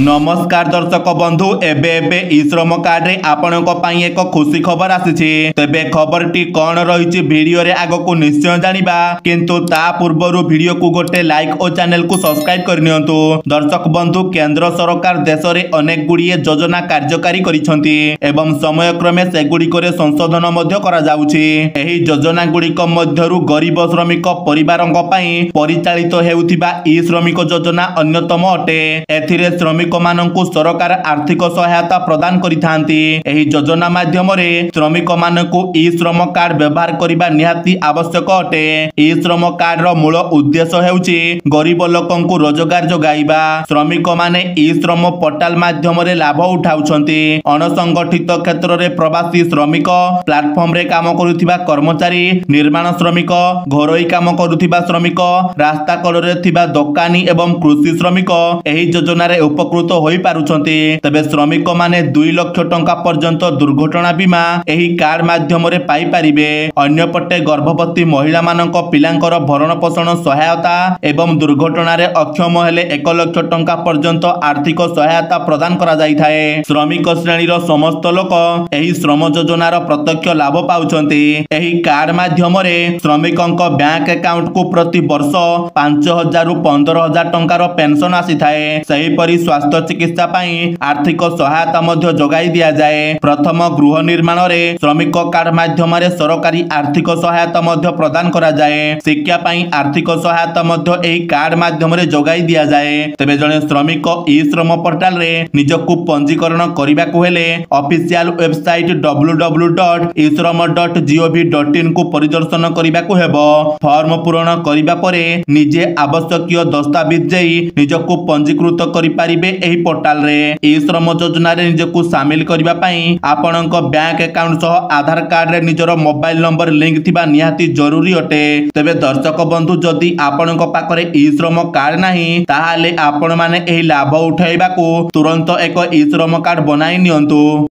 नमस्कार दर्शक बंधु एबे ई श्रम कार्ड रे आपणक पई एक खुशी खबर आसीछि। तबे खबर टी कोन रहिछि वीडियो रे आगो को निश्चय जानिबा, किंतु ता पूर्वरु वीडियो को गोटे लाइक और चैनल को सब्सक्राइब करनियंतु। दर्शक बंधु केंद्र सरकार देश रे अनेक गुड़िए योजना कार्यकारी करिसंती एवं समय क्रमे से गुड़िक रे संशोधन मध्य करा जाउछि। एही योजना गुड़िक मध्यरु गरीब श्रमिक परिवारक पई परिचालित हेउथिबा ई श्रमिक योजना अन्यतम अटे। एथिरे श्रमिक मानकु सरकार आर्थिक सहायता प्रदान करिथांती। एही योजना माध्यम रे श्रमिक मानकु ई श्रम कार्ड व्यवहार करिबा निहाती आवश्यक अटे। ई श्रम कार्ड रो मूल उद्देश्य हेउची गरीब लोकंकु रोजगार जोगाइबा। श्रमिक माने ई श्रम पोर्टल माध्यम रे लाभ उठाउछंती। अणसंगठित क्षेत्र रे प्रवासी श्रमिक, प्लेटफॉर्म रे काम करुथिबा कर्मचारी, निर्माण श्रमिक, घरोई काम करुथिबा श्रमिक, रास्ता कड़ रे थिबा दोकानी एवं कृषि श्रमिक एही योजना रे उपकृत होई पारुछंती। तबे श्रमिक माने 2 लाख टंका पर्यंत दुर्घटना बीमा एही कार्ड माध्यम रे पाई परिबे। अन्य पटे गर्भवती महिला मानक पिलांकर भरण पोषण सहायता एवं दुर्घटना रे अक्षम हेले 1 लाख टंका पर्यंत आर्थिक सहायता प्रदान करा जाई थाए। श्रमिक श्रेणी रो समस्त लोक एही श्रम योजना रो प्रत्यक्ष लाभ पाउछंती। एही कार्ड माध्यम रे श्रमिकंक बैंक अकाउंट को प्रति वर्ष 5000 रु 15000 टंका रो पेंशन आसी थाए। सही परि स्वास्थ्य चिकित्सा पाई आर्थिक सहायता मध्य जोगाई दिया जाए। प्रथम गृह निर्माण रे श्रमिक कार्ड माध्यम रे सरकारी आर्थिक सहायता मध्य प्रदान करा जाए। शिक्षा पाई आर्थिक सहायता मध्य एही कार्ड माध्यम रे जोगाई दिया जाए। तबे जने श्रमिक ई श्रम पोर्टल रे निजकु पंजीकरण करिबाकु हेले ऑफिशियल वेबसाइट www.ishram.gov.in को परिदर्शन करिबाकु हेबो। फॉर्म पूर्ण करिबा परे निजे आवश्यकीय दस्तावेज देई निजकु पंजीकृत करि पारिबे। एही पोर्टल रे ई श्रम योजना रे निजकु शामिल करिबा पई आपणक बैंक अकाउंट सह आधार कार्ड रे निजर मोबाइल नंबर लिंक थिबा निहाती जरूरी अटे। तबे दर्शक बंधु जदि आपणक पाखरे ई श्रम कार्ड नाही ताहाले आपण माने एही लाभ उठाइबाकू तुरंत एक ई श्रम कार्ड बनाई नियंतु।